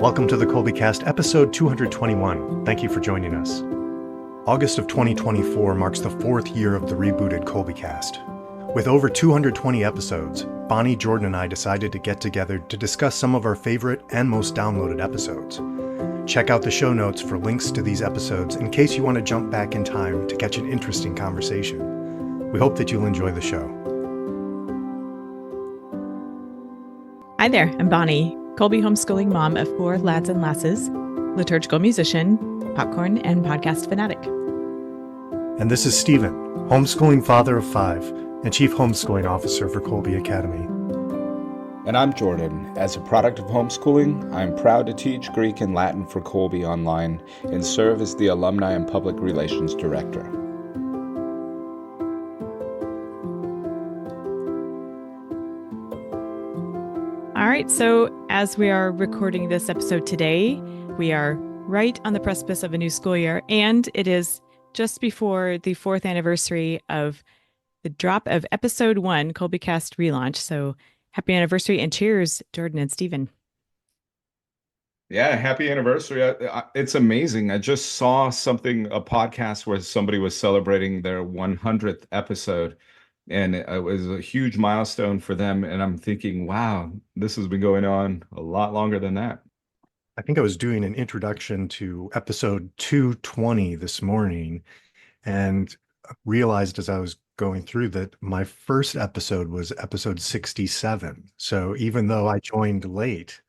Welcome to the Kolbecast, episode 221. Thank you for joining us. August of 2024 marks the fourth year of the rebooted Kolbecast. With over 220 episodes, Bonnie, Jordan, and I decided to get together to discuss some of our favorite and most downloaded episodes. Check out the show notes for links to these episodes in case you want to jump back in time to catch an interesting conversation. We hope that you'll enjoy the show. Hi there, I'm Bonnie, Kolbe homeschooling mom of 4 lads and lasses, liturgical musician, popcorn, and podcast fanatic. And this is Stephen, homeschooling father of 5 and chief homeschooling officer for Kolbe Academy. And I'm Jordan. As a product of homeschooling, I'm proud to teach Greek and Latin for Kolbe online and serve as the Alumni and Public Relations Director. All right, so as we are recording this episode today, we are right on the precipice of a new school year, and it is just before the 4th anniversary of the drop of episode 1, Kolbecast Relaunch. So happy anniversary and cheers, Jordan and Stephen. Yeah, happy anniversary. It's amazing. I just saw a podcast where somebody was celebrating their 100th episode, and it was a huge milestone for them. And I'm thinking, wow, this has been going on a lot longer than that. I think I was doing an introduction to episode 220 this morning and realized as I was going through that my first episode was episode 67. So even though I joined late,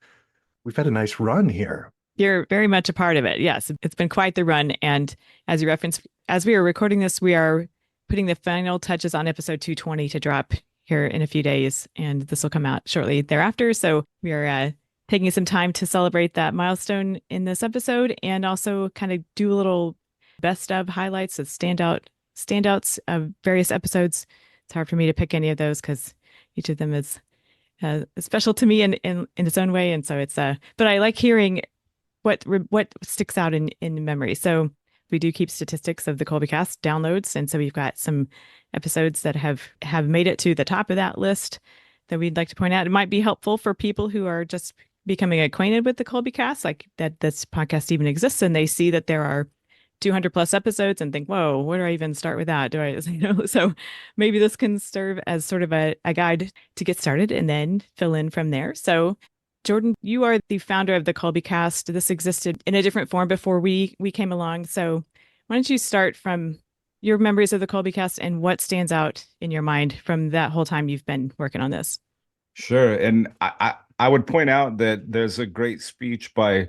we've had a nice run here. You're very much a part of it. Yes, it's been quite the run. And as you referenced, as we are recording this, we are putting the final touches on episode 220 to drop here in a few days. And this will come out shortly thereafter. So we are taking some time to celebrate that milestone in this episode and also kind of do a little best of highlights of standouts of various episodes. It's hard for me to pick any of those because each of them is special to me in its own way. And so it's but I like hearing what sticks out in memory. So we do keep statistics of the Kolbecast downloads. And so we've got some episodes that have made it to the top of that list that we'd like to point out. It might be helpful for people who are just becoming acquainted with the Kolbecast, like that this podcast even exists, and they see that there are 200 plus episodes and think, whoa, where do I even start with that? So maybe this can serve as sort of a guide to get started and then fill in from there. So Jordan, you are the founder of the Kolbecast. This existed in a different form before we came along. So why don't you start from your memories of the Kolbecast and what stands out in your mind from that whole time you've been working on this? Sure. And I would point out that there's a great speech by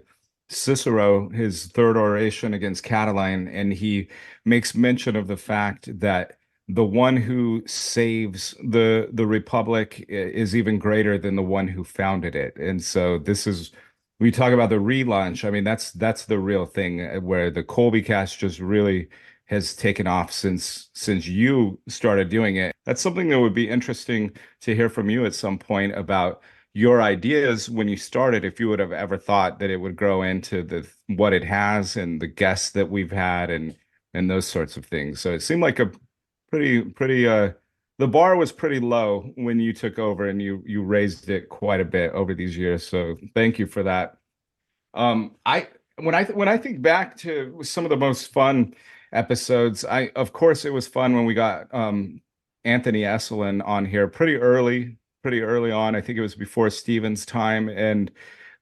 Cicero, his third oration against Catiline, and he makes mention of the fact that the one who saves the republic is even greater than the one who founded it. And so this is, we talk about the relaunch. I mean, that's the real thing where the Kolbecast just really has taken off since you started doing it. That's something that would be interesting to hear from you at some point about your ideas when you started, if you would have ever thought that it would grow into what it has and the guests that we've had and those sorts of things. So it seemed like a pretty the bar was pretty low when you took over, and you raised it quite a bit over these years. So thank you for that. When I think back to some of the most fun episodes, of course it was fun when we got Anthony Esolen on here pretty early on. I think it was before Stephen's time, and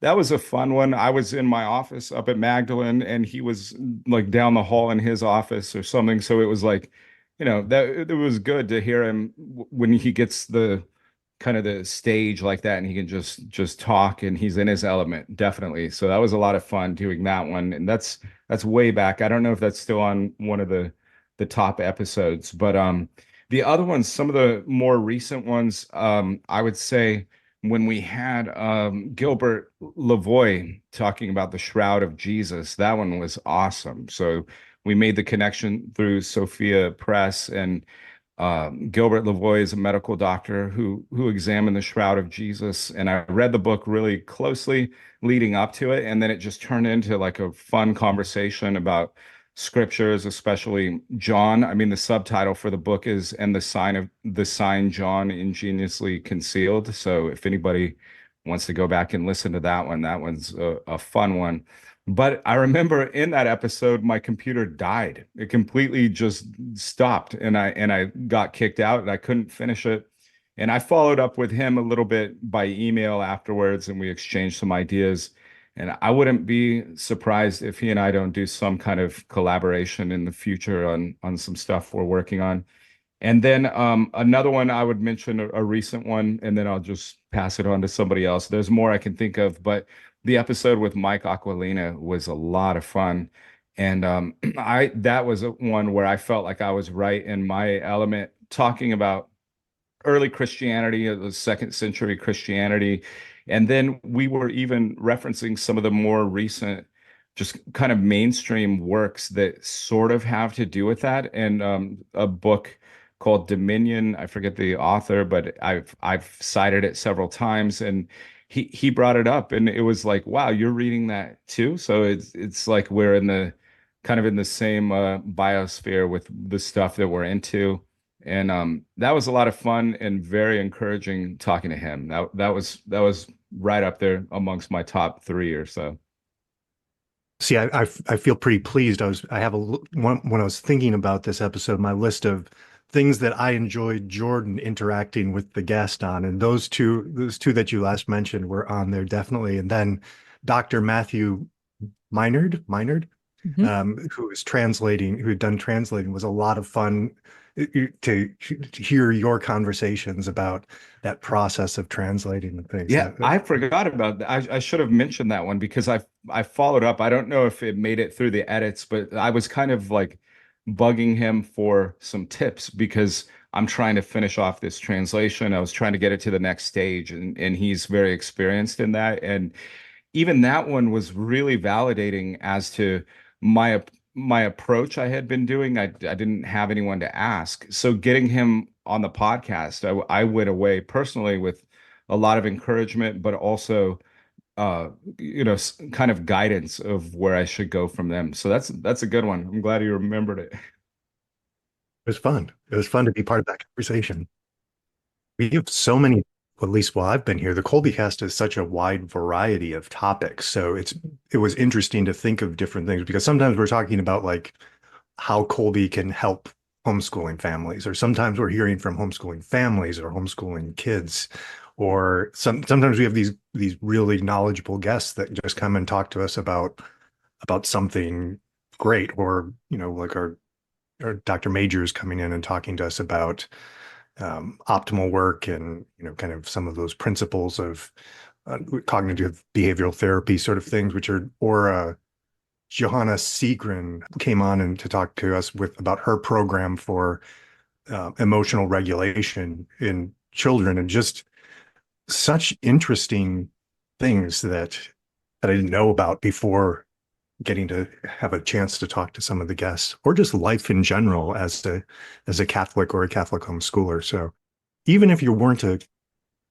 that was a fun one. I was in my office up at Magdalene, and he was like down the hall in his office or something. So it was like, that it was good to hear him when he gets the kind of the stage like that, and he can just talk, and he's in his element, definitely. So that was a lot of fun doing that one, and that's way back. I don't know if that's still on one of the top episodes, but the other ones, some of the more recent ones, I would say when we had Gilbert Lavoie talking about the Shroud of Jesus, that one was awesome. So we made the connection through Sophia Press, and Gilbert Lavoie is a medical doctor who examined the Shroud of Jesus. And I read the book really closely leading up to it, and then it just turned into like a fun conversation about scriptures, especially John. I mean, the subtitle for the book is "And the sign John ingeniously concealed." So if anybody wants to go back and listen to that one, that one's a fun one. But I remember in that episode, my computer died. It completely just stopped, and I got kicked out, and I couldn't finish it. And I followed up with him a little bit by email afterwards, and we exchanged some ideas. And I wouldn't be surprised if he and I don't do some kind of collaboration in the future on some stuff we're working on. And then another one I would mention, a recent one, and then I'll just pass it on to somebody else. There's more I can think of, but the episode with Mike Aquilina was a lot of fun. And I that was one where I felt like I was right in my element, talking about early Christianity, the second century Christianity. And then we were even referencing some of the more recent, just kind of mainstream works that sort of have to do with that. And a book called Dominion, I forget the author, but I've cited it several times, and he brought it up, and it was like, wow, you're reading that too. So it's like we're in the kind of in the same biosphere with the stuff that we're into. And that was a lot of fun and very encouraging talking to him. That was right up there amongst my top three or so. See, I feel pretty pleased. I have when I was thinking about this episode, my list of things that I enjoyed Jordan interacting with the guest on, and those two that you last mentioned were on there definitely. And then Dr. Matthew Minard, who was translating, who had done translating, was a lot of fun to hear your conversations about that process of translating and things. Yeah, I forgot about that. I should have mentioned that one because I followed up. I don't know if it made it through the edits, but I was kind of like bugging him for some tips because I'm trying to finish off this translation. I was trying to get it to the next stage, and he's very experienced in that. And even that one was really validating as to my approach I had been doing. I didn't have anyone to ask. So getting him on the podcast, I went away personally with a lot of encouragement, but also kind of guidance of where I should go from them. So that's a good one. I'm glad you remembered it. It was fun. It was fun to be part of that conversation. We have so many, at least while I've been here, the Kolbecast has such a wide variety of topics. So it was interesting to think of different things because sometimes we're talking about like how Kolbe can help homeschooling families, or sometimes we're hearing from homeschooling families or homeschooling kids, or sometimes we have these really knowledgeable guests that just come and talk to us about something great, or like our Dr. Majors coming in and talking to us about optimal work and kind of some of those principles of cognitive behavioral therapy sort of things, which are, or Johanna Seagren came on and to talk to us about her program for emotional regulation in children, and just such interesting things that I didn't know about before getting to have a chance to talk to some of the guests, or just life in general as a Catholic or a Catholic homeschooler. So even if you weren't a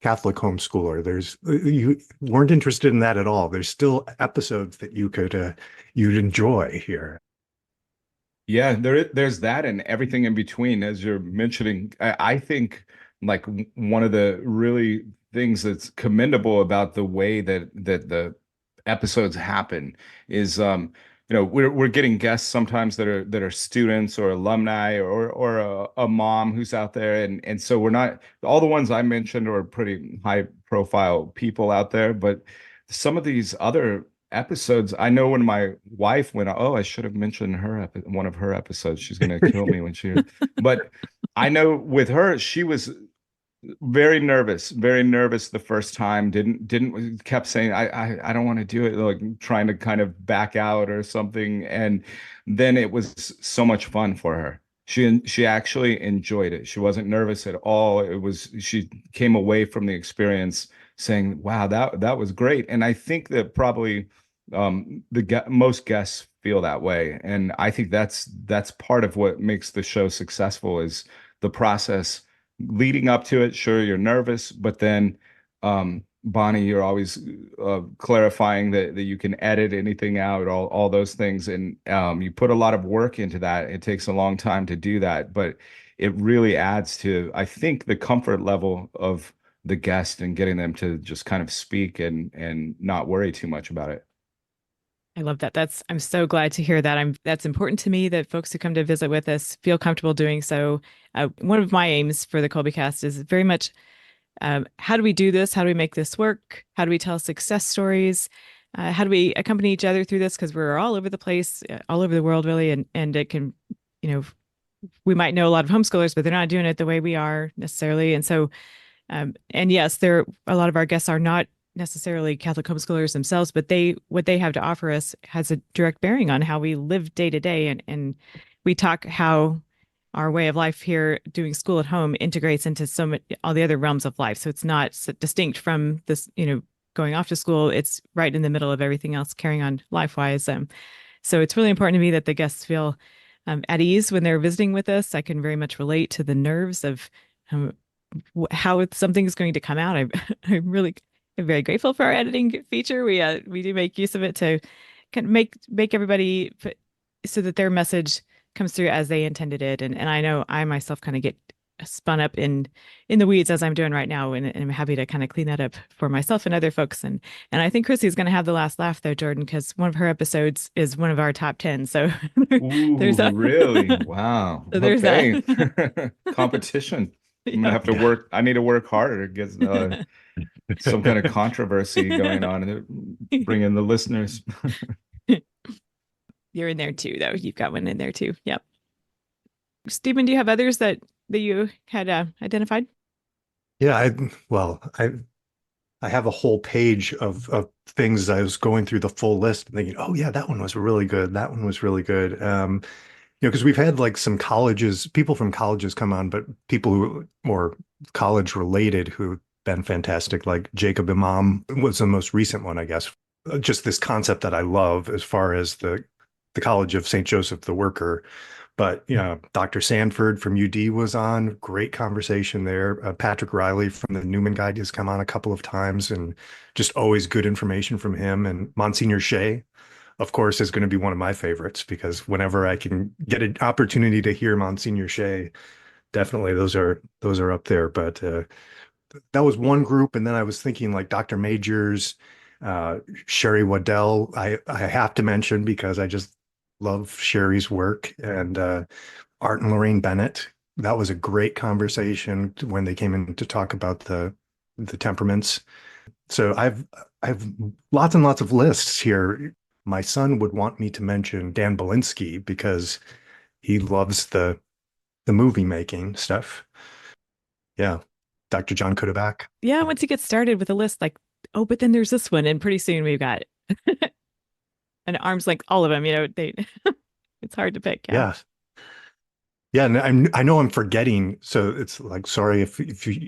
Catholic homeschooler, you weren't interested in that at all, there's still episodes that you'd enjoy here. Yeah, there's that and everything in between, as you're mentioning. I think like one of the really things that's commendable about the way that the episodes happen is we're getting guests sometimes that are students or alumni or a mom who's out there, and so we're not, all the ones I mentioned are pretty high profile people out there, but some of these other episodes, I know when my wife went, oh, I should have mentioned one of her episodes, she's going to kill me when she but I know with her, she was very nervous the first time, didn't kept saying I don't want to do it, like trying to kind of back out or something, and then it was so much fun for her. She actually enjoyed it. She wasn't nervous at all. She came away from the experience saying, wow, that was great. And I think that probably most guests feel that way, and I think that's part of what makes the show successful, is the process leading up to it. Sure, you're nervous, but then Bonnie, you're always clarifying that you can edit anything out, all those things, and you put a lot of work into that. It takes a long time to do that, but it really adds to, I think, the comfort level of the guest and getting them to just kind of speak and not worry too much about it. I love that. I'm so glad to hear that. That's important to me that folks who come to visit with us feel comfortable doing so. One of my aims for the Kolbecast is very much, how do we do this? How do we make this work? How do we tell success stories? How do we accompany each other through this? Because we're all over the place, all over the world, really, and it can, you know, we might know a lot of homeschoolers, but they're not doing it the way we are necessarily. And so, and yes, a lot of our guests are not necessarily Catholic homeschoolers themselves, but what they have to offer us has a direct bearing on how we live day to day. And we talk how our way of life here, doing school at home, integrates into all the other realms of life. So it's not distinct from this, going off to school. It's right in the middle of everything else carrying on life-wise. So it's really important to me that the guests feel at ease when they're visiting with us. I can very much relate to the nerves of how something is going to come out. I'm really very grateful for our editing feature. We do make use of it to kind of make everybody so that their message comes through as they intended it. And I know I myself kind of get spun up in the weeds as I'm doing right now, and I'm happy to kind of clean that up for myself and other folks. And I think Chrissy's going to have the last laugh though, Jordan, because one of her episodes is one of our top 10. So Ooh, really? Wow. So there's okay. that. Competition. I'm gonna Yeah. have to work. I need to work harder to get some kind of controversy going on and bring in the listeners. You're in there too, though. You've got one in there too. Yep. Stephen, do you have others that you had identified? Yeah, I have a whole page of things. I was going through the full list and thinking, oh yeah, that one was really good. That one was really good. Because we've had like some people from colleges come on, but people who more college related who've been fantastic, like Jacob Imam was the most recent one, I guess. Just this concept that I love as far as the College of St. Joseph the Worker. But Dr. Sanford from UD was on. Great conversation there. Patrick Riley from the Newman Guide has come on a couple of times, and just always good information from him. And Monsignor Shea, of course, is going to be one of my favorites, because whenever I can get an opportunity to hear Monsignor Shea, definitely those are up there. But that was one group, and then I was thinking like Dr. Majors, Sherry Waddell. I have to mention because I just love Sherry's work, and Art and Lorraine Bennett. That was a great conversation when they came in to talk about the temperaments. So I've lots and lots of lists here. My son would want me to mention Dan Belinsky because he loves the movie making stuff. Yeah. Dr. John Kudaback. Yeah, once you get started with a list, like, oh, but then there's this one, and pretty soon we've got an arm's length, all of them, it's hard to pick. Yeah. Yeah, and I know I'm forgetting, so it's like, sorry if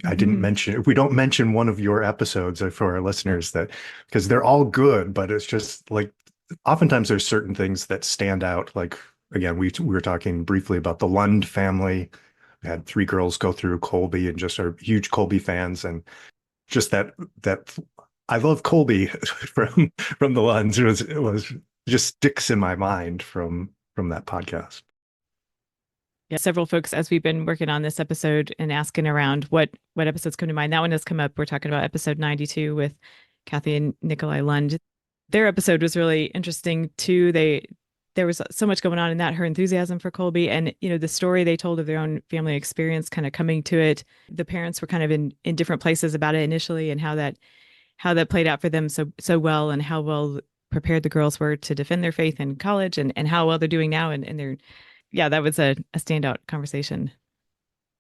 I didn't mention, if we don't mention one of your episodes for our listeners, that because they're all good, but it's just like oftentimes there's certain things that stand out. Like again, we were talking briefly about the Lund family. We had 3 girls go through Kolbe and just are huge Kolbe fans, and just that I love Kolbe from the Lunds was just sticks in my mind from that podcast. Yeah, several folks, as we've been working on this episode and asking around what episodes come to mind. That one has come up. We're talking about episode 92 with Kathy and Nikolai Lund. Their episode was really interesting too. There was so much going on in that, her enthusiasm for Kolbe, and the story they told of their own family experience kind of coming to it. The parents were kind of in different places about it initially, and how that played out for them so well, and how well prepared the girls were to defend their faith in college, and how well they're doing now, and they're that was a standout conversation.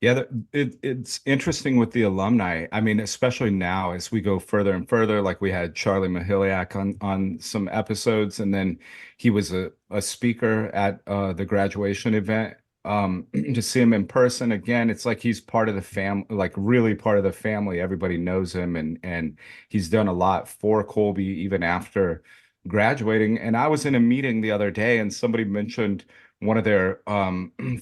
Yeah, it's interesting with the alumni. I mean, especially now as we go further and further, like we had Charlie Mahiliak on some episodes, and then he was a speaker at the graduation event. To see him in person again, it's like he's part of the family, like really part of the family. Everybody knows him, and he's done a lot for Kolbe even after graduating. And I was in a meeting the other day, and somebody mentioned one of their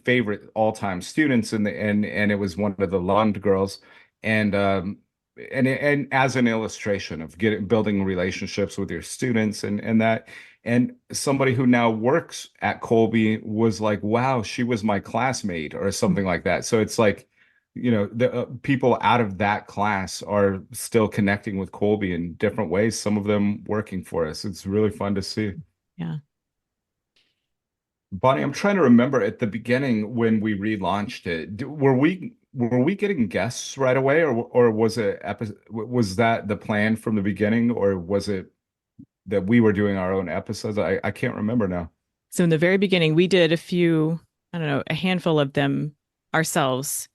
favorite all-time students, and it was one of the Lund girls, and as an illustration of building relationships with your students, and somebody who now works at Kolbe was like, wow, she was my classmate or something like that. So it's like the people out of that class are still connecting with Kolbe in different ways, some of them working for us. It's really fun to see. Yeah. Bonnie, I'm trying to remember at the beginning when we relaunched it. Were we getting guests right away, or was that the plan from the beginning, or was it that we were doing our own episodes? I can't remember now. So in the very beginning, we did a few, I don't know, a handful of them ourselves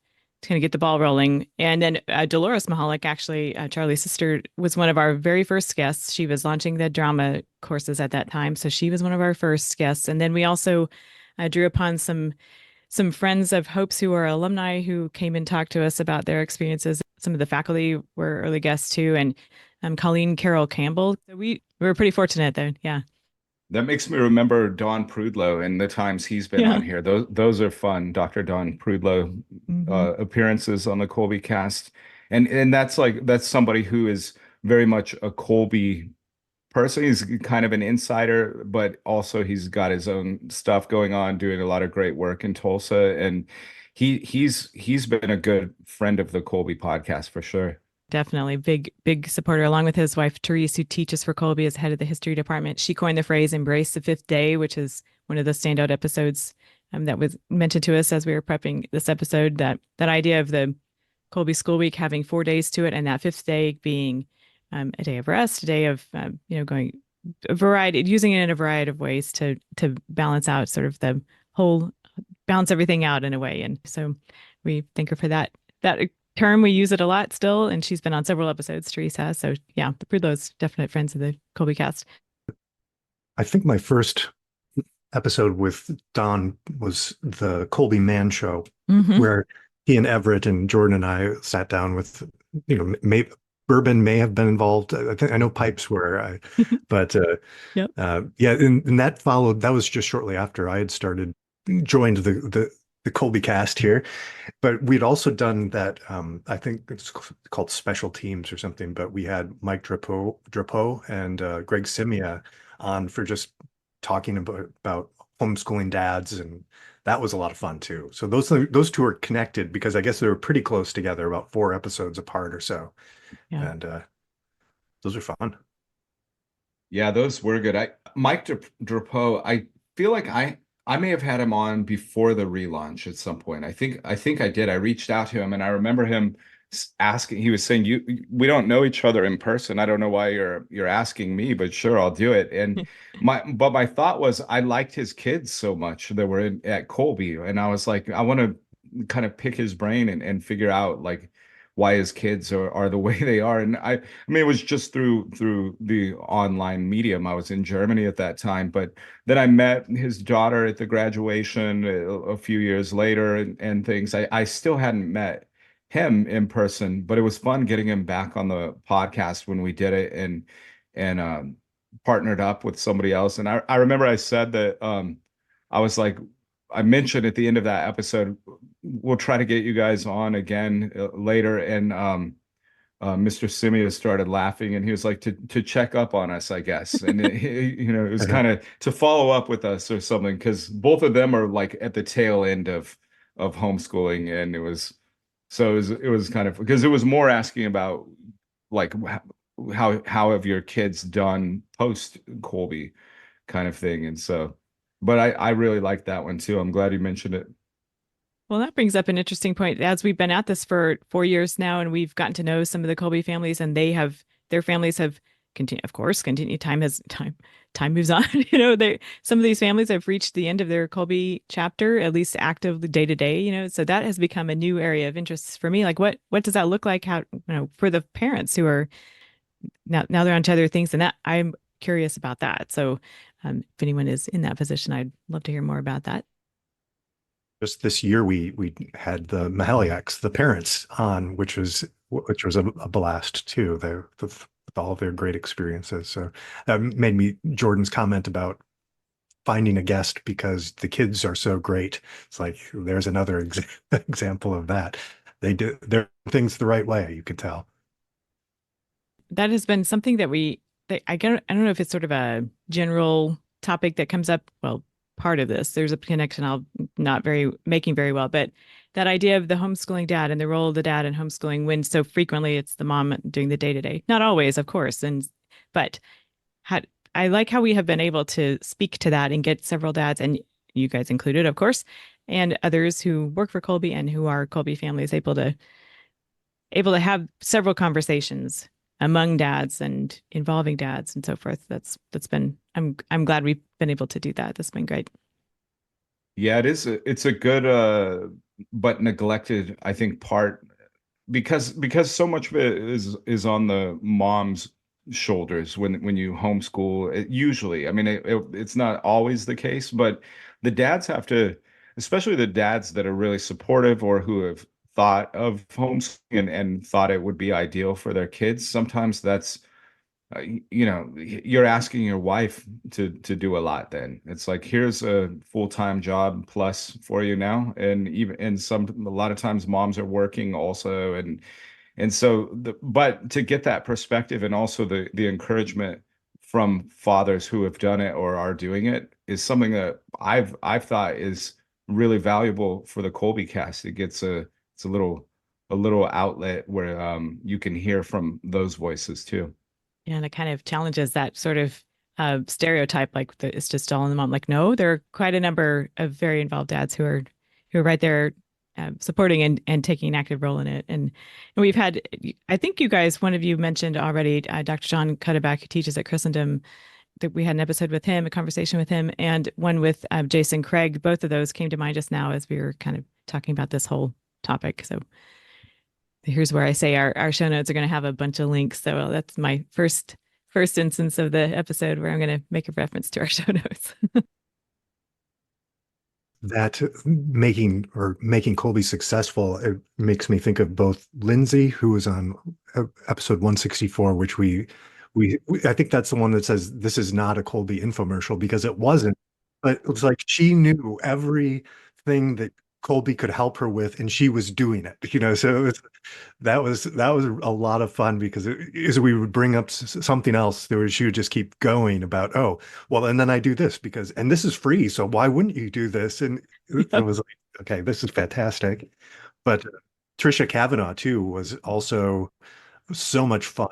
to kind of get the ball rolling. And then Dolores Mahalik, actually, Charlie's sister, was one of our very first guests. She was launching the drama courses at that time. So she was one of our first guests. And then we also drew upon some friends of Hope's who are alumni who came and talked to us about their experiences. Some of the faculty were early guests too. And Colleen Carroll Campbell. So we were pretty fortunate there. Yeah. That makes me remember Don Prudlow and the times he's been on here. Those are fun. Dr. Don Prudlow appearances on the Kolbecast. And that's somebody who is very much a Kolbe person. He's kind of an insider, but also he's got his own stuff going on, doing a lot of great work in Tulsa. And he's been a good friend of the Kolbe podcast for sure. Definitely big supporter, along with his wife, Therese, who teaches for Kolbe as head of the history department. She coined the phrase "embrace the fifth day," which is one of the standout episodes that was mentioned to us as we were prepping this episode. That idea of the Kolbe School Week having 4 days to it, and that fifth day being a day of rest, a day of going a variety, using it in a variety of ways to balance out sort of the whole, balance everything out in a way. And so we thank her for that term. We use it a lot still, and she's been on several episodes, Teresa has. So yeah, the Prudlow's definite friends of the Kolbecast. I think my first episode with Don was the Kolbe Man Show, where he and Everett and Jordan and I sat down with, bourbon may have been involved. I know pipes were, but Yep. And that followed. That was just shortly after I had joined the Kolbecast here, but we'd also done that. I think it's called Special Teams or something. But we had Mike Drapeau and Greg Simia on for just talking about homeschooling dads, and that was a lot of fun too. So those two are connected because I guess they were pretty close together, about 4 episodes apart or so. Yeah. And those are fun. Yeah, those were good. Mike Drapeau, I feel like I may have had him on before the relaunch at some point. I think I did. I reached out to him, and I remember him asking. He was saying, we don't know each other in person. I don't know why you're asking me, but sure, I'll do it." And my thought was, I liked his kids so much that were at Kolbe, and I was like, I want to kind of pick his brain and figure out like why his kids are the way they are. And I mean, it was just through the online medium. I was in Germany at that time, but then I met his daughter at the graduation a few years later and things. I still hadn't met him in person, but it was fun getting him back on the podcast when we did it and partnered up with somebody else. And I remember I said that I was like, I mentioned at the end of that episode, we'll try to get you guys on again later. And Mr. Simia started laughing, and he was like, to check up on us, I guess. And it was kind of to follow up with us or something, because both of them are like at the tail end of homeschooling. And it was kind of, because it was more asking about like how have your kids done post Kolbe kind of thing. And so, but I really liked that one too. I'm glad you mentioned it. Well, that brings up an interesting point. As we've been at this for 4 years now, and we've gotten to know some of the Kolbe families, and their families have continued, of course, continued. Time moves on. Some of these families have reached the end of their Kolbe chapter, at least actively day to day. So that has become a new area of interest for me. Like, what does that look like? How, for the parents who are now they're on to other things, and that I'm curious about that. So if anyone is in that position, I'd love to hear more about that. Just this year, we had the Mahaliaks, the parents, on, which was a blast too. With all of their great experiences. So that made Jordan's comment about finding a guest because the kids are so great. It's like there's another example of that. They do their things the right way. You can tell. That has been something that I don't know if it's sort of a general topic that comes up. Well, part of this, there's a connection I'll not making very well, but that idea of the homeschooling dad and the role of the dad in homeschooling, when so frequently it's the mom doing the day-to-day. Not always, of course, but I like how we have been able to speak to that and get several dads, and you guys included, of course, and others who work for Kolbe and who are Kolbe families, able to have several conversations among dads and involving dads and so forth. That's been, I'm glad we've been able to do that. That's been great. Yeah, it's a good but neglected, I think, part, because so much of it is on the mom's shoulders when you homeschool. Usually, I mean, it's not always the case, but the dads have to, especially the dads that are really supportive or who have thought of homeschooling and thought it would be ideal for their kids. Sometimes that's you're asking your wife to do a lot. Then it's like, here's a full-time job plus for you now, and a lot of times moms are working also, and so but to get that perspective and also the encouragement from fathers who have done it or are doing it is something that I've thought is really valuable for the Kolbecast. It's a little outlet where you can hear from those voices too. Yeah, and it kind of challenges that sort of stereotype, like it's just all in the mom. Like, no, there are quite a number of very involved dads who are right there supporting and taking an active role in it. And we've had, I think you guys, one of you mentioned already, Dr. John Cuddeback, who teaches at Christendom, that we had an episode with him, a conversation with him, and one with Jason Craig. Both of those came to mind just now as we were kind of talking about this whole topic. So here's where I say our show notes are going to have a bunch of links. So that's my first instance of the episode where I'm going to make a reference to our show notes. That making Kolbe successful, it makes me think of both Lindsay, who was on episode 164, which we I think that's the one that says this is not a Kolbe infomercial, because it wasn't, but it was like she knew everything that Kolbe could help her with, and she was doing it, so that was a lot of fun, because as we would bring up something else, she would just keep going about, oh, well, and then I do this and this is free, so why wouldn't you do this? And it was like, okay, this is fantastic. But Trisha Kavanaugh too was also so much fun.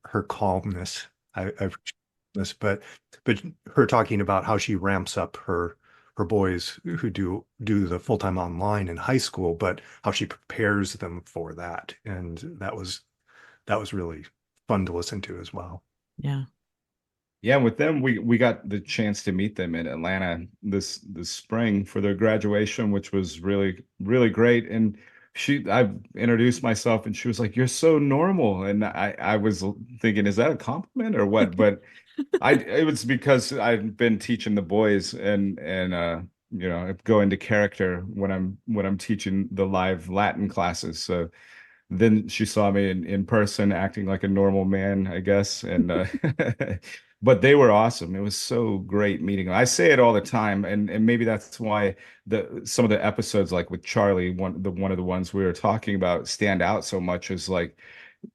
Her calmness, I've this, but her talking about how she ramps up her boys who do the full-time online in high school, but how she prepares them for that. And that was really fun to listen to as well. Yeah. Yeah, with them, we got the chance to meet them in Atlanta this spring for their graduation, which was really, really great. And I introduced myself, and she was like, "You're so normal." And I was thinking, is that a compliment or what? But it was because I've been teaching the boys and go into character when I'm teaching the live Latin classes. So then she saw me in person acting like a normal man, I guess. And but they were awesome. It was so great meeting them. I say it all the time, and maybe that's why some of the episodes, like with Charlie, one of the ones we were talking about, stand out so much, is like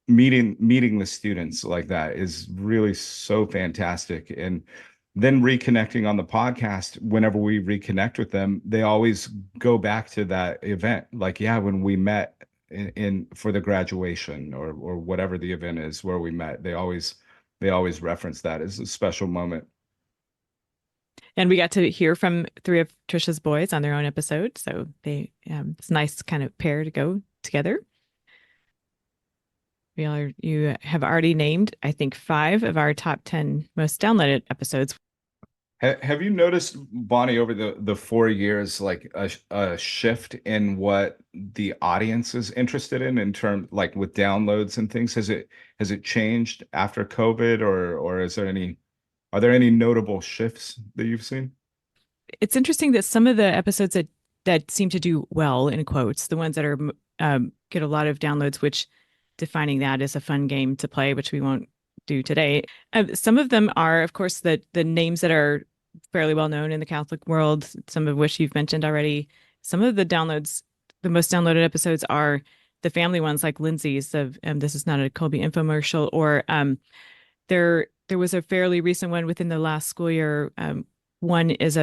meeting the students like that is really so fantastic. And then reconnecting on the podcast, whenever we reconnect with them, they always go back to that event, like, yeah, when we met in for the graduation or whatever the event is where we met, they always reference that as a special moment. And we got to hear from 3 of Trisha's boys on their own episode, so it's a nice kind of pair to go together. You have already named, I think, 5 of our top 10 most downloaded episodes. Have you noticed, Bonnie, over the 4 years, like a shift in what the audience is interested in terms, like with downloads and things? Has it changed after COVID, or are there any notable shifts that you've seen? It's interesting that some of the episodes that seem to do well, in quotes, the ones that are get a lot of downloads, which defining that as a fun game to play, which we won't do today. Some of them are, of course, the names that are fairly well known in the Catholic world, some of which you've mentioned already. Some of the downloads, the most downloaded episodes, are the family ones, like Lindsay's of This Is Not a Kolbe Infomercial, or there was a fairly recent one within the last school year. One is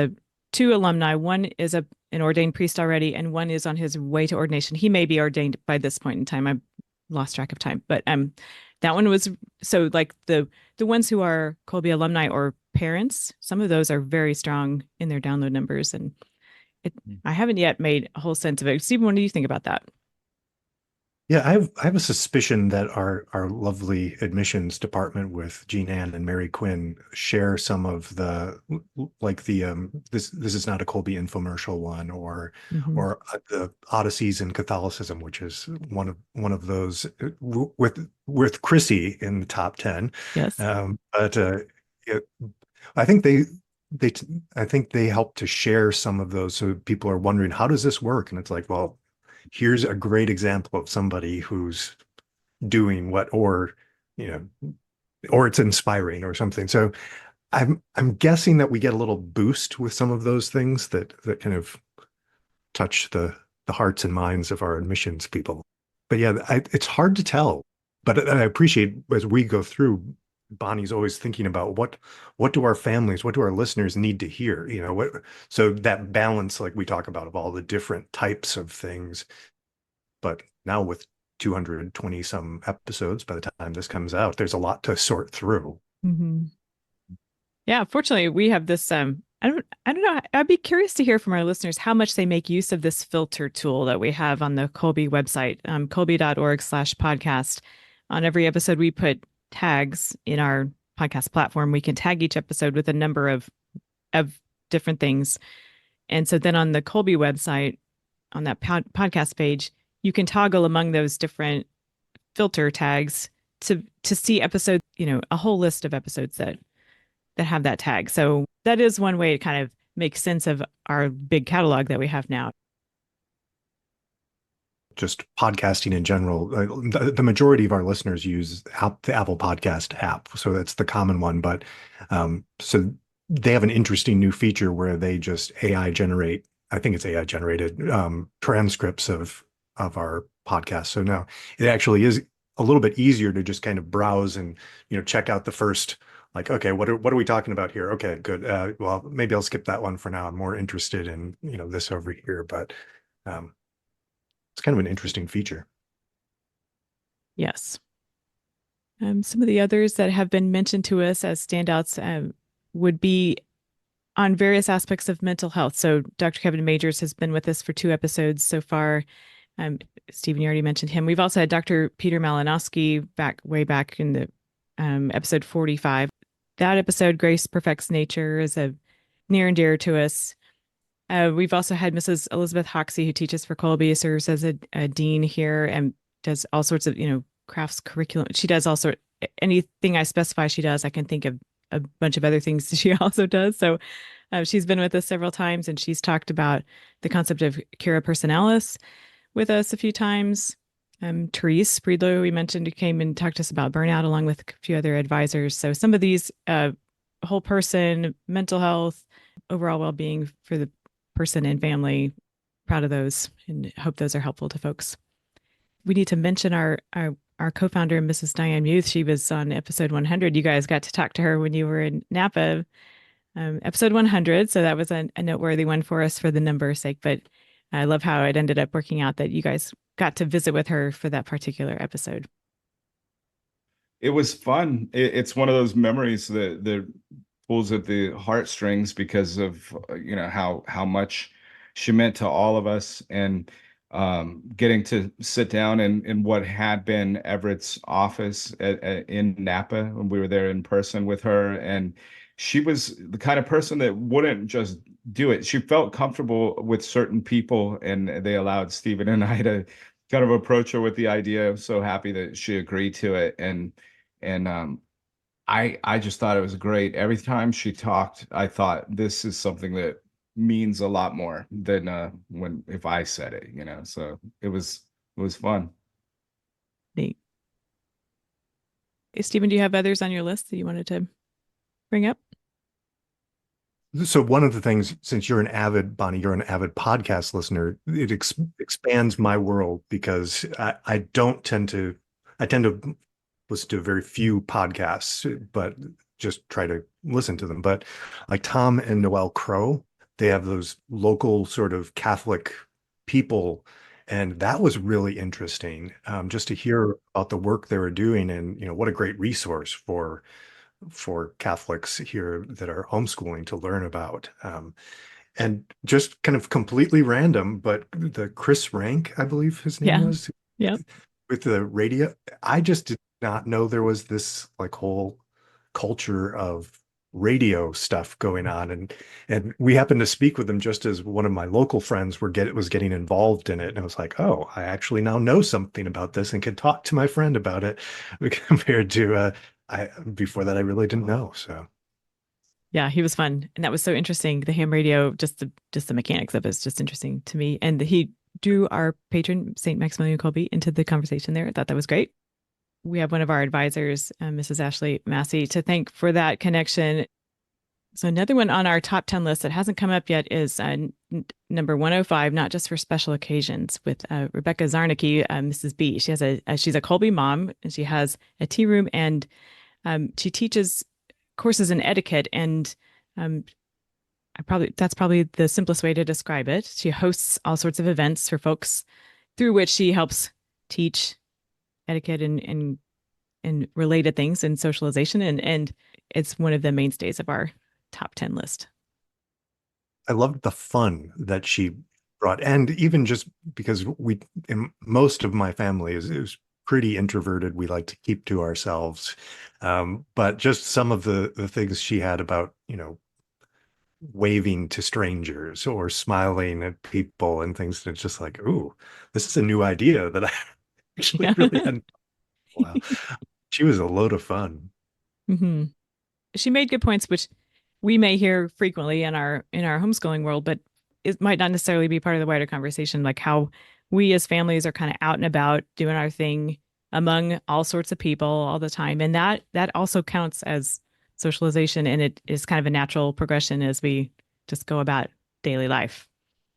2 alumni. One is an ordained priest already, and one is on his way to ordination. He may be ordained by this point in time. I've lost track of time, but that one was so like the ones who are Kolbe alumni or parents. Some of those are very strong in their download numbers, and I haven't yet made a whole sense of it. Stephen, what do you think about that? Yeah, I have a suspicion that our lovely admissions department with Jean Ann and Mary Quinn share some of the like the this is not a Colby infomercial one Mhm. or the Odysseys in Catholicism, which is one of those with Chrissy in the top 10. Yes. But it, I think they I think they help to share some of those, so people are wondering, how does this work? And it's like, well, here's a great example of somebody who's doing what, or you know, or it's inspiring or something. So I'm guessing that we get a little boost with some of those things that kind of touch the hearts and minds of our admissions people. But yeah, it's hard to tell. But I appreciate as we go through, Bonnie's always thinking about what do our families, what do our listeners need to hear? You know, what, so that balance, like we talk about, of all the different types of things. But now with 220 some episodes, by the time this comes out, there's a lot to sort through. Mhm. Yeah, fortunately, we have this. I don't know. I'd be curious to hear from our listeners how much they make use of this filter tool that we have on the Kolbe website, kolbe.org/podcast. On every episode, we put tags in our podcast platform. We can tag each episode with a number of different things, and so then on the Kolbe website, on that podcast page, you can toggle among those different filter tags to see episodes. You know, a whole list of episodes that have that tag. So that is one way to kind of make sense of our big catalog that we have now. Just podcasting in general, the majority of our listeners use the Apple Podcast app, so that's the common one. But so they have an interesting new feature where they just AI generate, I think it's AI generated transcripts of our podcast. So now it actually is a little bit easier to just kind of browse and check out the first, like, okay, what are we talking about here? Okay, good. Well, maybe I'll skip that one for now. I'm more interested in this over here, but it's kind of an interesting feature. Yes. Some of the others that have been mentioned to us as standouts would be on various aspects of mental health. So Dr. Kevin Majeres has been with us for 2 episodes so far. Stephen, you already mentioned him. We've also had Dr. Peter Malinowski way back in the episode 45. That episode, Grace Perfects Nature, is a near and dear to us. We've also had Mrs. Elizabeth Hoxie, who teaches for Kolbe, serves as a dean here and does all sorts of, crafts curriculum. She does all sorts, anything I specify she does. I can think of a bunch of other things she also does. So she's been with us several times, and she's talked about the concept of cura personalis with us a few times. Therese Breedlow, we mentioned, who came and talked to us about burnout along with a few other advisors. So some of these whole person, mental health, overall well-being for the person and family, proud of those and hope those are helpful to folks. We need to mention our co-founder, Mrs. Diane Muth. She was on episode 100. You guys got to talk to her when you were in Napa, episode 100. So that was a noteworthy one for us for the number's sake. But I love how it ended up working out that you guys got to visit with her for that particular episode. It was fun. It's one of those memories that pulls at the heartstrings because of how much she meant to all of us, and getting to sit down in what had been Everett's office in Napa when we were there in person with her. And she was the kind of person that wouldn't just do it. She felt comfortable with certain people, and they allowed Stephen and I to kind of approach her with the idea. I'm so happy that she agreed to it. And I just thought it was great. Every time she talked, I thought this is something that means a lot more than if I said it, So it was fun. Neat. Hey, Stephen, do you have others on your list that you wanted to bring up? So one of the things, since you're Bonnie, you're an avid podcast listener, it expands my world, because I tend to listen to very few podcasts, but just try to listen to them. But like Tom and Noelle Crow, they have those local sort of Catholic people. And that was really interesting, just to hear about the work they were doing, and what a great resource for Catholics here that are homeschooling to learn about. And just kind of completely random, but the Chris Rank, I believe his name Yeah. was, Yeah. with the radio, I just did not know there was this like whole culture of radio stuff going on. And we happened to speak with them just as one of my local friends was getting involved in it. And I was like, oh, I actually now know something about this and can talk to my friend about it, compared to I before that I really didn't know. So Yeah, he was fun. And that was so interesting. The ham radio, just the mechanics of it is just interesting to me. And he drew our patron, St. Maximilian Kolbe, into the conversation there. I thought that was great. We have one of our advisors, Mrs. Ashley Massey, to thank for that connection. So another one on our top 10 list that hasn't come up yet is number 105, Not Just for Special Occasions, with Rebecca Zarnicki, Mrs. B. She has she's a Kolbe mom, and she has a tea room, and she teaches courses in etiquette, and that's probably the simplest way to describe it. She hosts all sorts of events for folks through which she helps teach etiquette and related things and socialization, and it's one of the mainstays of our top 10 list. I loved the fun that she brought, and even just because in most of my family is pretty introverted. We like to keep to ourselves. But just some of the things she had about, waving to strangers or smiling at people and things. And it's just like, ooh, this is a new idea that I actually Yeah. really hadn't. Wow. She was a load of fun. Mm-hmm. She made good points, which we may hear frequently in our homeschooling world, but it might not necessarily be part of the wider conversation, like how we as families are kind of out and about doing our thing among all sorts of people all the time. And that also counts as socialization, and it is kind of a natural progression as we just go about daily life.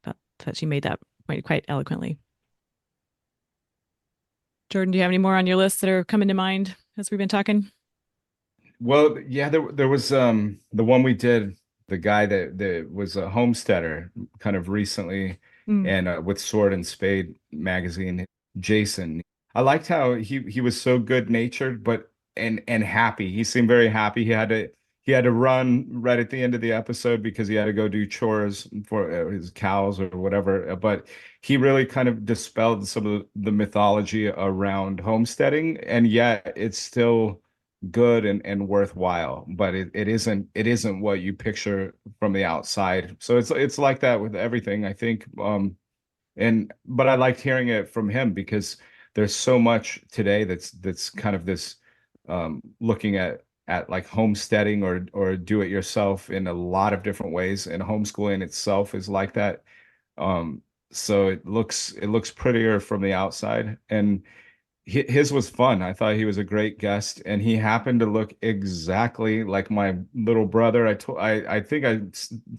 But she made that point quite eloquently. Jordan, do you have any more on your list that are coming to mind as we've been talking? Well, yeah, there was the one we did, the guy that was a homesteader kind of recently, Mm. and with Sword and Spade magazine, Jason. I liked how he was so good natured, but and happy. He seemed very happy. He had to run right at the end of the episode because he had to go do chores for his cows or whatever. But he really kind of dispelled some of the mythology around homesteading, and yet it's still good and worthwhile, but it isn't what you picture from the outside. So it's like that with everything, I think. And but I liked hearing it from him because there's so much today that's kind of this looking at like homesteading or do it yourself in a lot of different ways, and homeschooling itself is like that. So it looks prettier from the outside, and his was fun. I thought he was a great guest, and he happened to look exactly like my little brother. I think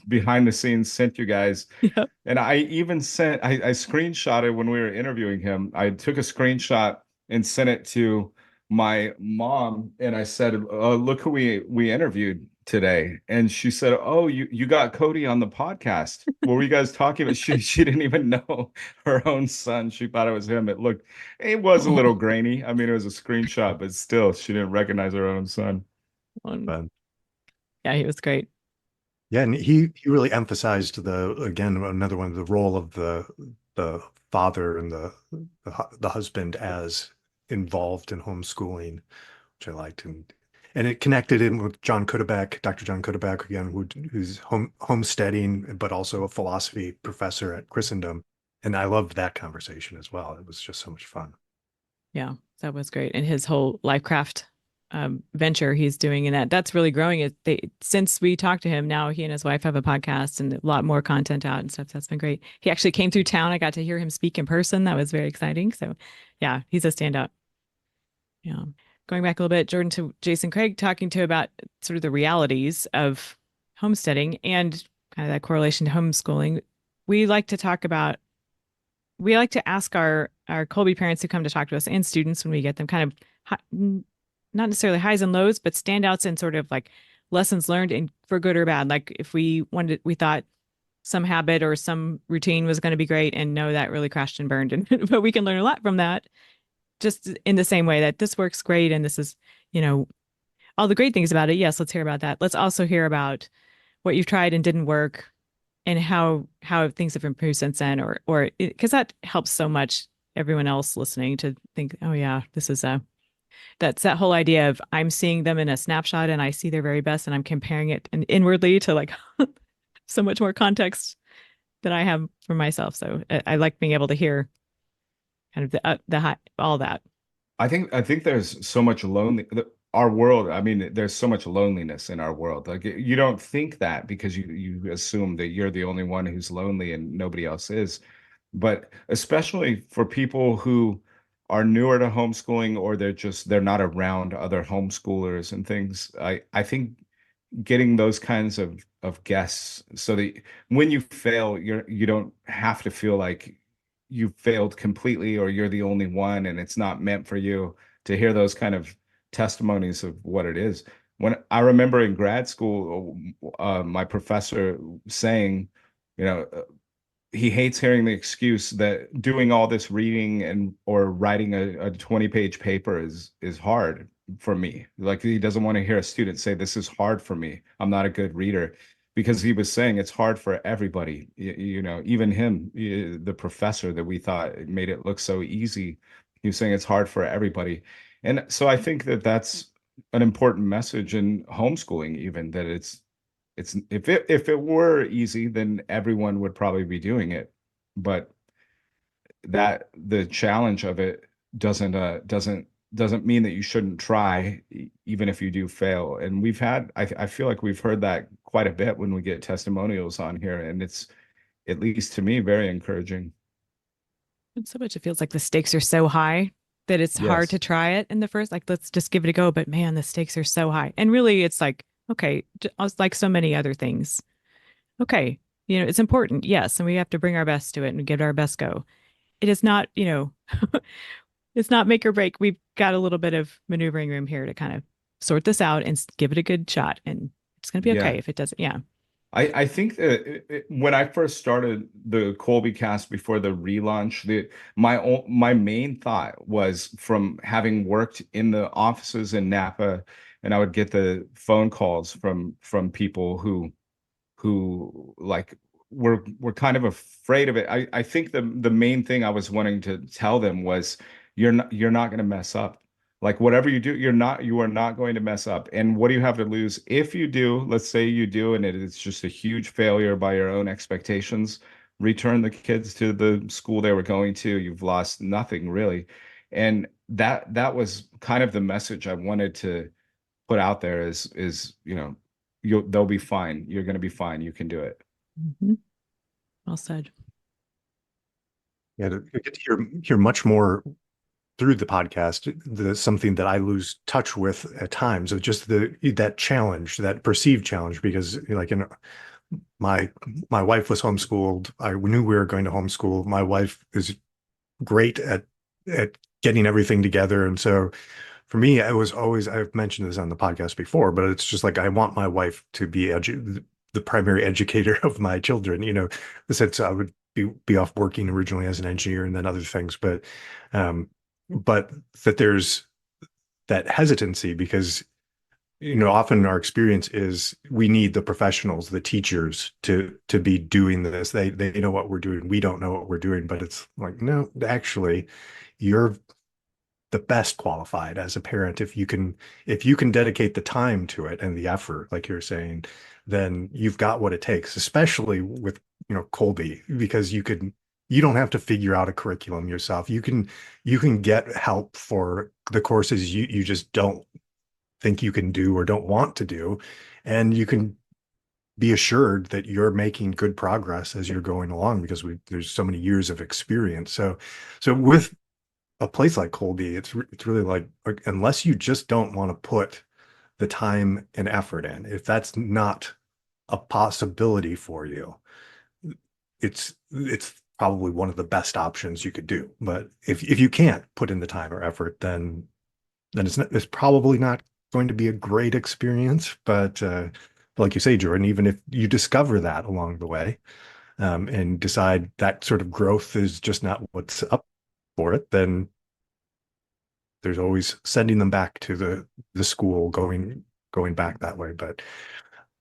behind the scenes sent you guys, Yep. and I even I screenshotted when we were interviewing him. I took a screenshot and sent it to my mom, and I said, "Look who we interviewed today." And she said, "Oh, you got Cody on the podcast. What were you guys talking about?" She didn't even know her own son. She thought it was him. It was a little grainy. I mean, it was a screenshot, but still, she didn't recognize her own son. But Yeah, he was great. yeah, and he really emphasized again, another one, the role of the father and the husband as involved in homeschooling, which I liked. And it connected in with John Kudebeck, Dr. John Kudebeck, again, who's homesteading, but also a philosophy professor at Christendom. And I loved that conversation as well. It was just so much fun. Yeah, that was great. And his whole Lifecraft venture he's doing, and that's really growing. Since we talked to him, now he and his wife have a podcast and a lot more content out and stuff. That's been great. He actually came through town. I got to hear him speak in person. That was very exciting. So yeah, he's a standout. Yeah. Going back a little bit, Jordan, to Jason Craig talking to about sort of the realities of homesteading and kind of that correlation to homeschooling. We like to talk about we like to ask our Kolbe parents who come to talk to us and students when we get them kind of not necessarily highs and lows, but standouts and sort of like lessons learned and for good or bad. Like if we thought some habit or some routine was going to be great, and no, that really crashed and burned. And but we can learn a lot from that, just in the same way that this works great, and this is, all the great things about it. Yes, let's hear about that. Let's also hear about what you've tried and didn't work, and how things have improved since then, or because that helps so much everyone else listening to think, oh yeah, this is that's that whole idea of I'm seeing them in a snapshot and I see their very best and I'm comparing it and inwardly to like so much more context than I have for myself. So I like being able to hear kind of all that. I think there's so much our world. I mean, there's so much loneliness in our world. Like you don't think that because you assume that you're the only one who's lonely and nobody else is. But especially for people who are newer to homeschooling or they're not around other homeschoolers and things, I think getting those kinds of guests so that when you fail, you don't have to feel like you failed completely or you're the only one and it's not meant for you. To hear those kind of testimonies of what it is. When I remember in grad school, my professor saying, you know, he hates hearing the excuse that doing all this reading and or writing a 20-page paper is hard for me. Like he doesn't want to hear a student say this is hard for me. I'm not a good reader, because he was saying it's hard for everybody. Even him, the professor that we thought made it look so easy, he was saying it's hard for everybody. And so I think that that's an important message in homeschooling, even that it's if it were easy, then everyone would probably be doing it. But that the challenge of it doesn't mean that you shouldn't try, even if you do fail. And I feel like we've heard that quite a bit when we get testimonials on here, and it's, at least to me, very encouraging. And so much it feels like the stakes are so high that it's hard Yes. to try it in the first, like, let's just give it a go. But man, the stakes are so high. And really, it's like, okay, like so many other things. Okay, it's important, yes, and we have to bring our best to it and give it our best go. It is not, it's not make or break. We've got a little bit of maneuvering room here to kind of sort this out and give it a good shot. And it's going to be Yeah. okay if it doesn't. Yeah. I think that when I first started the Kolbecast before the relaunch, my main thought was, from having worked in the offices in Napa, and I would get the phone calls from people who like were kind of afraid of it. I think the main thing I was wanting to tell them was, you're not going to mess up. Like whatever you do, you are not going to mess up. And what do you have to lose if you do? Let's say you do, and it's just a huge failure by your own expectations. Return the kids to the school they were going to. You've lost nothing really. And that was kind of the message I wanted to put out there is they'll be fine. You're going to be fine. You can do it. Mm-hmm. Well said. Yeah, to get to hear much more through the podcast, something that I lose touch with at times, of just that challenge, that perceived challenge, because like my wife was homeschooled. I knew we were going to homeschool. My wife is great at getting everything together, and so for me, I was always, I've mentioned this on the podcast before, but it's just like I want my wife to be the primary educator of my children. The sense I would be off working originally as an engineer and then other things, but that there's that hesitancy because, often our experience is we need the professionals, the teachers to be doing this. They know what we're doing. We don't know what we're doing, but it's like, no, actually, you're the best qualified as a parent. If you can dedicate the time to it and the effort, like you're saying, then you've got what it takes, especially with, Kolbe, because you don't have to figure out a curriculum yourself. You can get help for the courses you just don't think you can do or don't want to do. And you can be assured that you're making good progress as you're going along because there's so many years of experience. So with a place like Kolbe, it's really like, unless you just don't want to put the time and effort in, if that's not a possibility for you, it's probably one of the best options you could do. But if you can't put in the time or effort, then it's probably not going to be a great experience. But like you say, Jordan, even if you discover that along the way, and decide that sort of growth is just not what's up for it, then there's always sending them back to the school, going back that way. But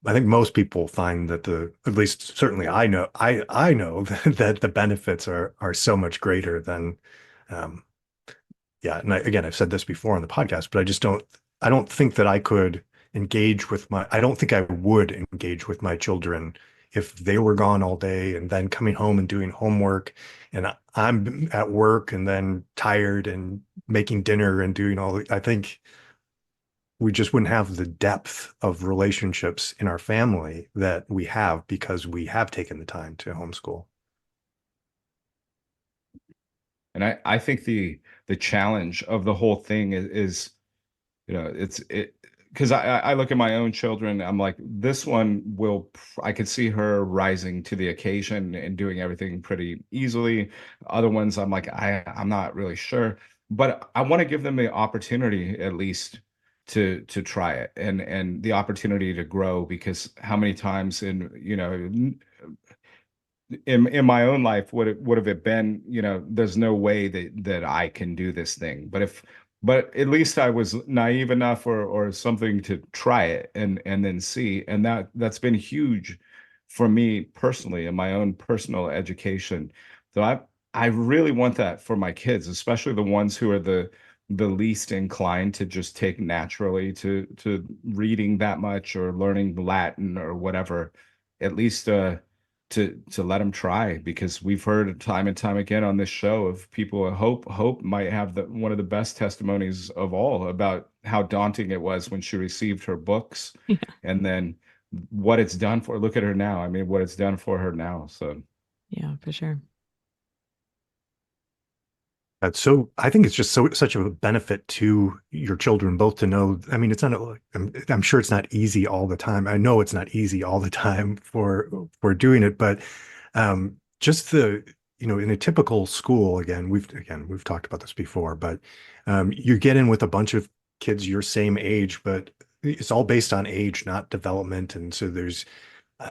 I think most people find that at least certainly I know that the benefits are so much greater than, um, yeah. And again, I've said this before on the podcast, but I don't think that I don't think I would engage with my children if they were gone all day and then coming home and doing homework and I'm at work and then tired and making dinner and doing I think we just wouldn't have the depth of relationships in our family that we have because we have taken the time to homeschool. And I think the challenge of the whole thing is because I look at my own children, I'm like, this one I could see her rising to the occasion and doing everything pretty easily. Other ones, I'm like, I'm not really sure, but I want to give them the opportunity at least to try it and the opportunity to grow, because how many times in my own life would have it been, there's no way that I can do this thing. But at least I was naive enough or something to try it and then see. And that's been huge for me personally in my own personal education. So I really want that for my kids, especially the ones who are the least inclined to just take naturally to reading that much or learning Latin or whatever. At least to let them try, because we've heard time and time again on this show of people. Hope might have one of the best testimonies of all about how daunting it was when she received her books. Yeah. And then what it's done for, look at her now. I mean, what it's done for her now. So Yeah, for sure. I think it's just such a benefit to your children both to know. I mean, I'm sure it's not easy all the time. I know it's not easy all the time for doing it, but just in a typical school, we've talked about this before, but you get in with a bunch of kids your same age, but it's all based on age, not development. And so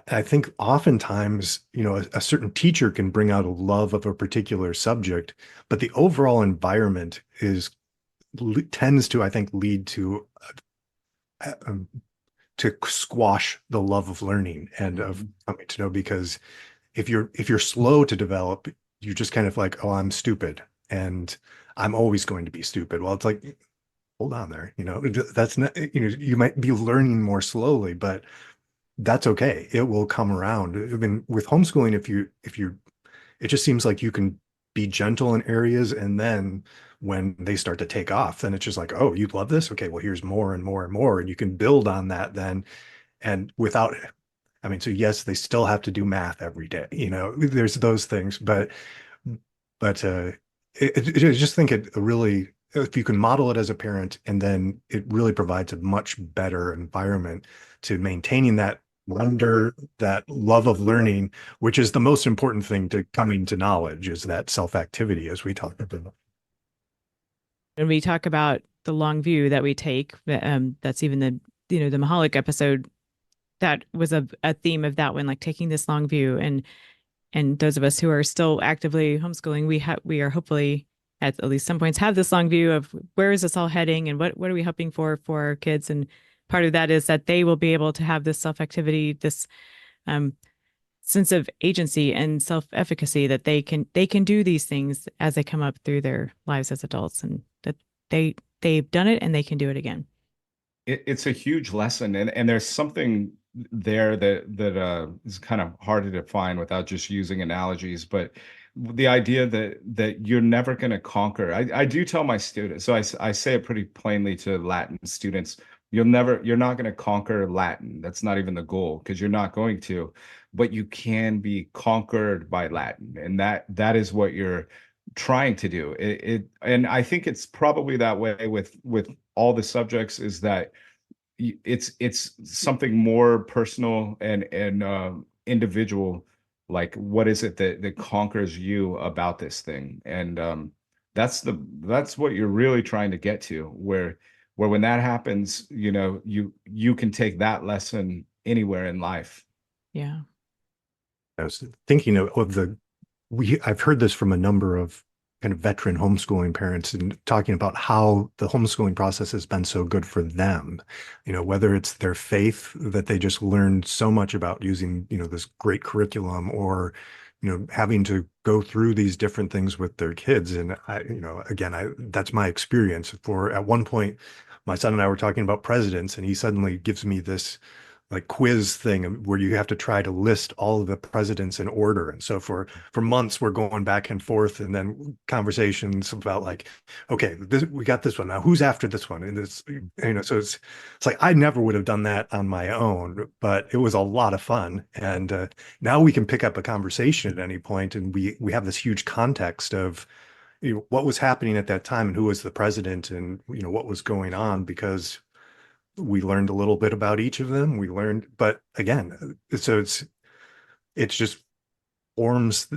I think oftentimes, a certain teacher can bring out a love of a particular subject, but the overall environment tends to, I think, lead to squash the love of learning and of coming to know. Because if you're slow to develop, you're just kind of like, oh, I'm stupid and I'm always going to be stupid. Well, it's like, hold on there, that's not, you might be learning more slowly, but that's okay. It will come around. I mean, with homeschooling, it just seems like you can be gentle in areas, and then when they start to take off, then it's just like, oh, you love this? Okay, well, here's more and more and more, and you can build on that then. And I mean, so yes, they still have to do math every day. There's those things, but I just think it really, if you can model it as a parent, and then it really provides a much better environment to maintaining that wonder, that love of learning, which is the most important thing to coming to knowledge, is that self-activity, as we talked about. When we talk about the long view that we take, that's even the Mahalik episode, that was a theme of that one, like taking this long view. And those of us who are still actively homeschooling, we are hopefully at least some points have this long view of where is this all heading and what are we hoping for our kids. And part of that is that they will be able to have this self-activity, this sense of agency and self-efficacy, that they can do these things as they come up through their lives as adults, and that they've done it and they can do it again. It's a huge lesson, and there's something there that is kind of hard to define without just using analogies. But the idea that you're never going to conquer. I do tell my students, so I say it pretty plainly to Latin students. You're not going to conquer Latin. That's not even the goal, because you're not going to. But you can be conquered by Latin, and that is what you're trying to do. And I think it's probably that way with all the subjects, is that it's something more personal and individual. Like, what is it that conquers you about this thing? And that's what you're really trying to get to, where when that happens, you can take that lesson anywhere in life. Yeah. I was thinking I've heard this from a number of kind of veteran homeschooling parents and talking about how the homeschooling process has been so good for them. Whether it's their faith that they just learned so much about using, this great curriculum, or, having to go through these different things with their kids. And that's my experience. At one point, my son and I were talking about presidents, and he suddenly gives me this like quiz thing where you have to try to list all of the presidents in order. And so for months we're going back and forth, and then conversations about like, okay, we got this one now, who's after this one, and so it's like I never would have done that on my own, but it was a lot of fun. And now we can pick up a conversation at any point, and we have this huge context of what was happening at that time and who was the president, and what was going on, because we learned a little bit about each of them. But again, so it's just forms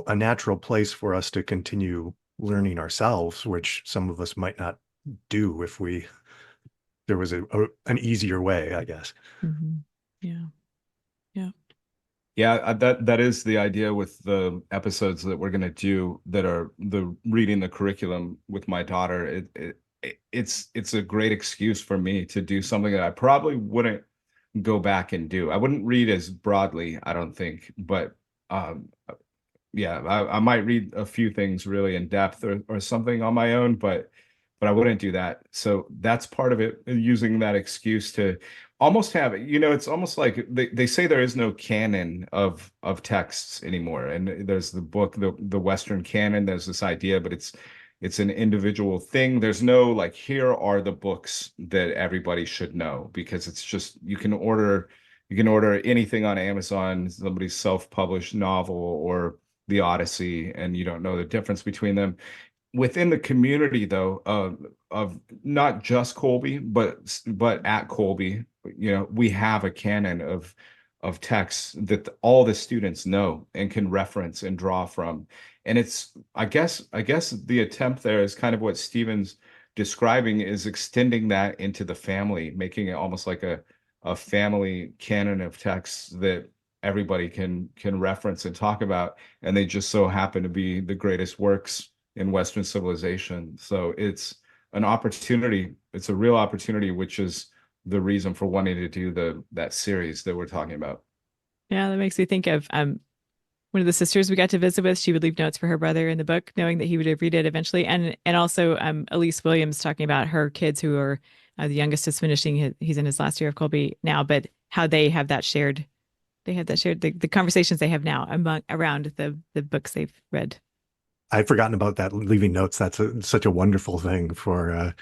a natural place for us to continue learning ourselves, which some of us might not do if there was an easier way, I guess. Mm-hmm. Yeah. Yeah. Yeah, that is the idea with the episodes that we're going to do, that are the reading the curriculum with my daughter. It's a great excuse for me to do something that I probably wouldn't go back and do. I wouldn't read as broadly, I don't think, but yeah, I might read a few things really in depth, or something on my own, but I wouldn't do that. So that's part of it, using that excuse to almost have it. It's almost like they say there is no canon of texts anymore. And there's the book, the Western canon, there's this idea, but it's an individual thing. There's no like, here are the books that everybody should know, because it's just, you can order anything on Amazon, somebody's self-published novel or the Odyssey, and you don't know the difference between them. Within the community, though, of not just Kolbe, but at Kolbe, we have a canon of texts that all the students know and can reference and draw from. And it's, I guess the attempt there is kind of what Stephen's describing, is extending that into the family, making it almost like a family canon of texts that everybody can reference and talk about, and they just so happen to be the greatest works in Western civilization. So it's an opportunity. It's a real opportunity, which is the reason for wanting to do that series that we're talking about. Yeah, that makes me think of one of the sisters we got to visit with. She would leave notes for her brother in the book, knowing that he would read it eventually. And also Elise Williams talking about her kids, who are the youngest is finishing. He's in his last year of Kolbe now, but how they have that shared. They have that shared, the conversations they have now around the books they've read. I've forgotten about that, leaving notes. That's such a wonderful thing for,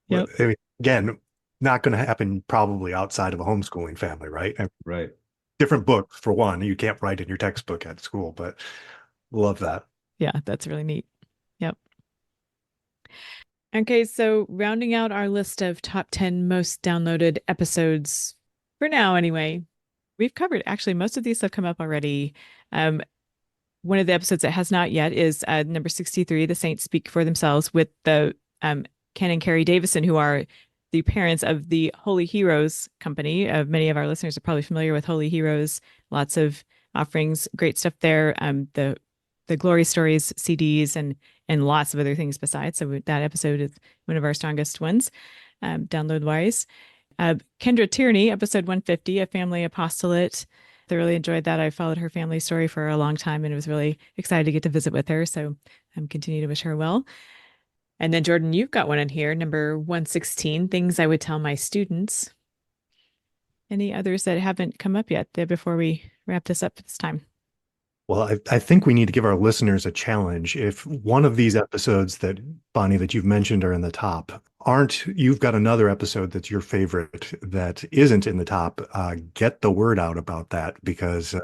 Yep. I mean, again, not going to happen probably outside of a homeschooling family, right? Right. Different book for one. You can't write in your textbook at school, but love that. Yeah, that's really neat. Yep. Okay, so rounding out our list of top 10 most downloaded episodes for now, anyway, we've covered, actually, most of these have come up already. One of the episodes that has not yet is number 63, The Saints Speak for Themselves, with the Ken and Carrie Davison, who are the parents of the Holy Heroes company. Many of our listeners are probably familiar with Holy Heroes. Lots of offerings, great stuff there. The Glory Stories CDs and lots of other things besides. So that episode is one of our strongest ones, download-wise. Kendra Tierney, episode 150, A Family Apostolate. I really enjoyed that. I followed her family story for a long time, and was really excited to get to visit with her. So I'm continue to wish her well. And then Jordan, you've got one in here, number 116, Things I Would Tell My Students. Any others that haven't come up yet there before we wrap this up for this time? Well, I think we need to give our listeners a challenge. If one of these episodes that, Bonnie, that you've mentioned are in the top, you've got another episode that's your favorite that isn't in the top, get the word out about that, because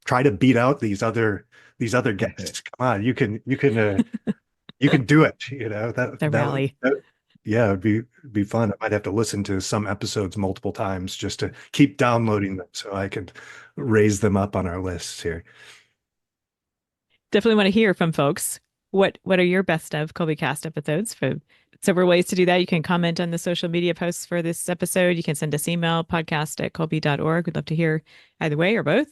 try to beat out these other guests. Come on, you can do it. The rally. Yeah, it'd be fun. I might have to listen to some episodes multiple times just to keep downloading them so I can raise them up on our lists here. Definitely want to hear from folks. What are your best of Kolbecast episodes? For several ways to do that. You can comment on the social media posts for this episode. You can send us email, podcast@kolbe.org. We'd love to hear either way or both.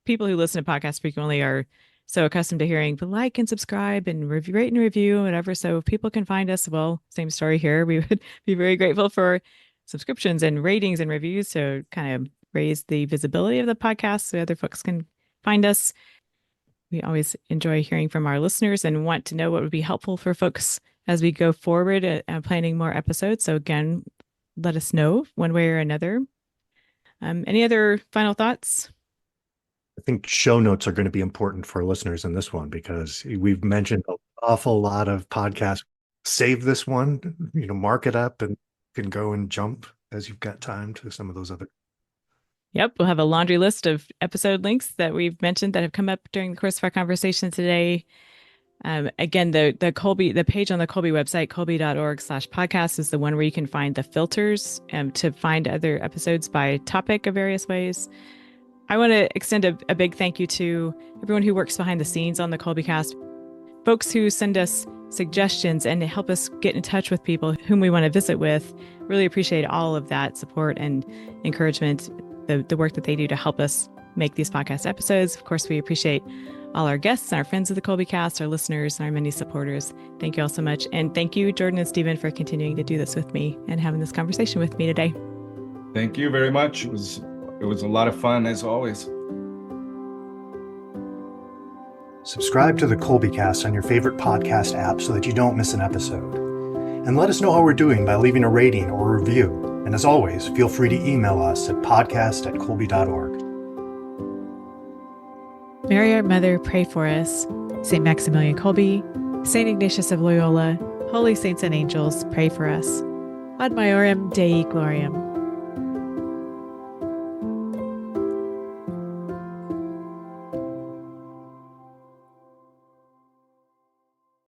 people who listen to podcasts frequently are so accustomed to hearing the like and subscribe and review, rate and review and whatever. So if people can find us, well, same story here. We would be very grateful for subscriptions and ratings and reviews to kind of raise the visibility of the podcast so other folks can find us. We always enjoy hearing from our listeners and want to know what would be helpful for folks as we go forward at planning more episodes. So again, let us know one way or another. Any other final thoughts? I think show notes are going to be important for listeners in this one because we've mentioned an awful lot of podcasts. Save this one, mark it up, and you can go and jump as you've got time to some of those other. Yep, we'll have a laundry list of episode links that we've mentioned that have come up during the course of our conversation today. Again, the page on the Kolbe website, kolbe.org/podcast, is the one where you can find the filters to find other episodes by topic of various ways. I want to extend a big thank you to everyone who works behind the scenes on the Kolbecast, folks who send us suggestions and help us get in touch with people whom we want to visit with. Really appreciate all of that support and encouragement, the work that they do to help us make these podcast episodes. Of course, we appreciate all our guests and our friends of the Kolbecast, our listeners, and our many supporters. Thank you all so much. And thank you, Jordan and Stephen, for continuing to do this with me and having this conversation with me today. Thank you very much. It was a lot of fun, as always. Subscribe to the Kolbecast on your favorite podcast app so that you don't miss an episode. And let us know how we're doing by leaving a rating or a review. And as always, feel free to email us at podcast@kolbe.org. Mary, our Mother, pray for us. St. Maximilian Kolbe, St. Ignatius of Loyola, holy saints and angels, pray for us. Ad Maiorem Dei Gloriam.